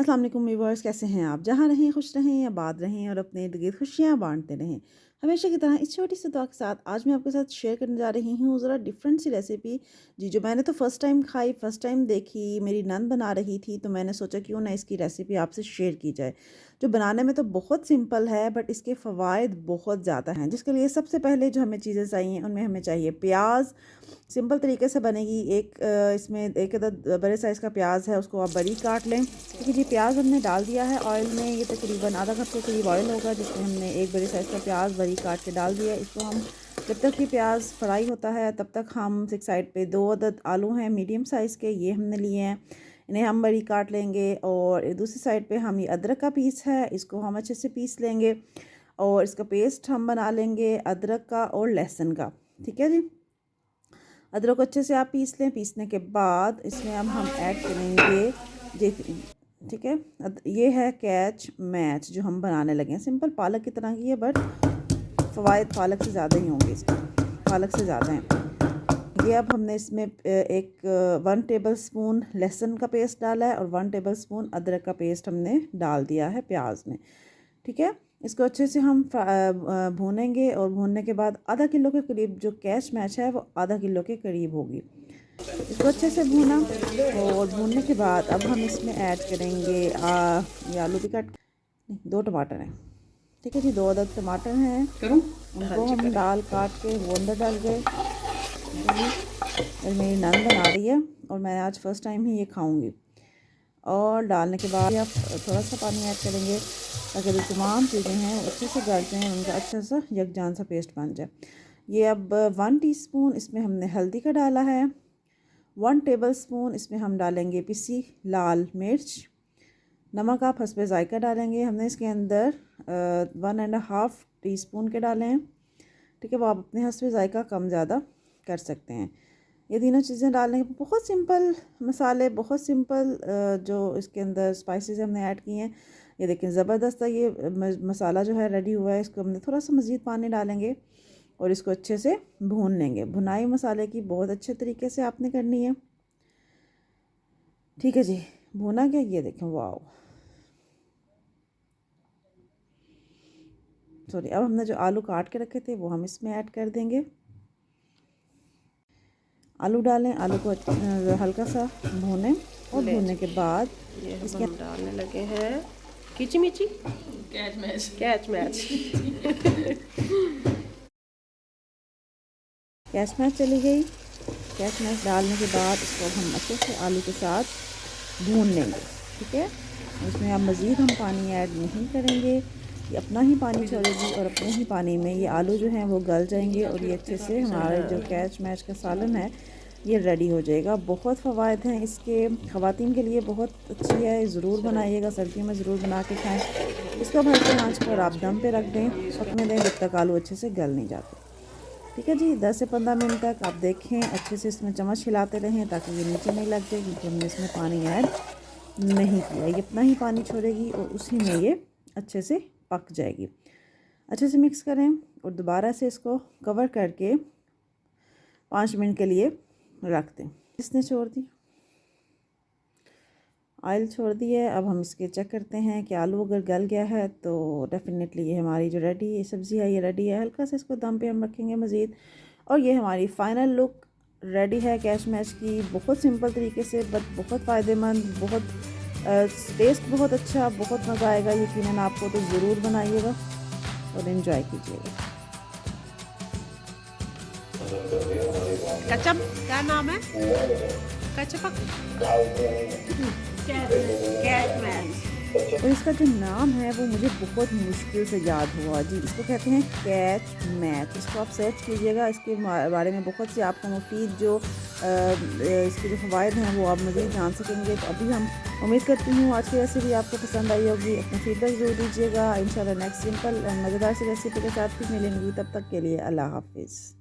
अस्सलाम वालेकुम व्यूअर्स, कैसे हैं आप? जहाँ रहें खुश रहें, आबाद रहें और अपने इर्द-गिर्द खुशियाँ बाँटते रहें। हमेशा की तरह इस छोटी सी दुआ के साथ आज मैं आपके साथ शेयर करने जा रही हूँ ज़रा डिफरेंट सी रेसिपी, जी जो मैंने तो फ़र्स्ट टाइम खाई, फ़र्स्ट टाइम देखी, मेरी नंद बना रही थी तो मैंने सोचा क्यों ना इसकी रेसिपी आपसे शेयर की जाए। जो बनाने में तो बहुत सिंपल है बट इसके फ़वाइद बहुत ज़्यादा हैं, जिसके लिए सबसे पहले जो हमें चीज़ें चाहिए उनमें हमें चाहिए प्याज। सिंपल तरीके से बनेगी। इसमें एक अदद बड़े साइज़ का प्याज है, उसको आप बारीक काट लें। ठीक है जी, प्याज हमने डाल दिया है ऑयल में। ये तकरीबन आधा कप के करीब ऑयल होगा जिसमें हमने एक बड़े साइज़ का प्याज बारीक काट के डाल दिया। इसको हम जब तक कि प्याज फ्राई होता है तब तक हम एक साइड पे 2 अदद आलू हैं मीडियम साइज़ के, ये हमने लिए हैं, इन्हें हम बारीक काट लेंगे। और दूसरी साइड पे हम ये अदरक का पीस है, इसको हम अच्छे से पीस लेंगे और इसका पेस्ट हम बना लेंगे अदरक का और लहसुन का। ठीक है जी, अदरक को अच्छे से आप पीस लें। पीसने के बाद इसमें अब हम ऐड करेंगे जी, ठीक है, ये है कैच मैच जो हम बनाने लगे हैं। सिंपल पालक की तरह की है बट फ़वाइद पालक से ज़्यादा ही होंगे, इसके पालक से ज़्यादा हैं। ये अब हमने इसमें 1 टेबल स्पून लहसुन का पेस्ट डाला है और 1 टेबल स्पून अदरक का पेस्ट हमने डाल दिया है प्याज में। ठीक है, इसको अच्छे से हम भूनेंगे और भूनने के बाद आधा किलो के करीब जो कैश मैच है वो आधा किलो के करीब होगी। इसको अच्छे से भूना और भूनने के बाद अब हम इसमें ऐड करेंगे ये आलू भी कट नहीं, 2 टमाटर हैं। ठीक है जी, 2 अदद टमाटर हैं, उनको हम डाल काट के वो अंदर डाल गए। और मेरी नंद बना रही है और मैं आज फ़र्स्ट टाइम ही ये खाऊंगी। और डालने के बाद आप थोड़ा सा पानी ऐड करेंगे ताकि जो तमाम चीज़ें हैं अच्छे से गल जाएँ, उनका अच्छा सा यकजान सा पेस्ट बन जाए। ये अब 1 टीस्पून इसमें हमने हल्दी का डाला है, 1 टेबल स्पून इसमें हम डालेंगे पिसी लाल मिर्च, नमक आप हस्बे ज़ायका डालेंगे। हमने इसके अंदर 1.5 टीस्पून के डाले हैं। ठीक है, वो आप अपने हस्बे ज़ायका कम ज़्यादा कर सकते हैं। ये तीनों चीज़ें डालने के बहुत सिंपल मसाले, बहुत सिंपल जो इसके अंदर स्पाइसेस हमने ऐड किए हैं। ये देखें ज़बरदस्त है, ये मसाला जो है रेडी हुआ है। इसको हमने थोड़ा सा मज़ीद पानी डालेंगे और इसको अच्छे से भून लेंगे। भुनाई मसाले की बहुत अच्छे तरीके से आपने करनी है। ठीक है जी, भुना गया, ये देखें, वाह। सॉरी, अब हमने जो आलू काट के रखे थे वो हम इसमें ऐड कर देंगे। आलू डालें, आलू को हल्का सा भूनें और भूनने के बाद इसके हम डालने लगे हैं कीची मिची कैच मैच कैश मैच चली गई। कैश मैच डालने के बाद इसको हम अच्छे से आलू के साथ भून लेंगे। ठीक है, इसमें अब मज़ीद हम पानी ऐड नहीं करेंगे, ये अपना ही पानी छोड़ेगी और अपने ही पानी में ये आलू जो हैं वो गल जाएंगे और ये अच्छे से हमारे जो कैच मैच का सालन है ये रेडी हो जाएगा। बहुत फ़वाइद हैं इसके, ख़वातीन के लिए बहुत अच्छी है, ज़रूर बनाइएगा, सर्दियों में ज़रूर बना के खाएँ। इसको अब हल्के आंच पर आप दम पे रख दें, पकने दें जब तक आलू अच्छे से गल नहीं जाते। ठीक है जी, 10 से 15 मिनट तक आप देखें, अच्छे से इसमें चम्मच हिलाते रहें ताकि ये नीचे नहीं लग जाए, क्योंकि हमने इसमें पानी ऐड नहीं किया। ये अपना ही पानी छोड़ेगी और उसी में ये अच्छे से पक जाएगी। अच्छे से मिक्स करें और दोबारा से इसको कवर करके 5 मिनट के लिए रख दें। इसने छोड़ दी, ऑयल छोड़ दी है। अब हम इसके चेक करते हैं कि आलू अगर गल गया है तो डेफिनेटली ये हमारी जो रेडी है सब्ज़ी है ये रेडी है। हल्का सा इसको दम पे हम रखेंगे मज़ीद और ये हमारी फ़ाइनल लुक रेडी है कैश मैच की। बहुत सिंपल तरीके से बट बहुत फ़ायदेमंद, बहुत टेस्ट बहुत अच्छा, बहुत मज़ा आएगा यकीनन आपको, तो ज़रूर बनाइएगा और इन्जॉय कीजिएगा। कचम क्या नाम है कचपक कैच मैच। और इसका जो नाम है वो मुझे बहुत मुश्किल से याद हुआ जी, इसको कहते हैं कैच मैच। इसको आप सर्च कीजिएगा, इसके बारे में बहुत से आपको मुफीद जो इसके जो फ़वाइद हैं वो आप मज़ीद जान सकेंगे। तो अभी हम उम्मीद करती हूँ आज की रेसिपी आपको पसंद आई होगी। अपना फीडबैक ज़रूर दीजिएगा। इंशाल्लाह नेक्स्ट सिंपल मज़ेदार सी रेसिपी के साथ फिर मिलेंगी, तब तक के लिए अल्लाह हाफिज़।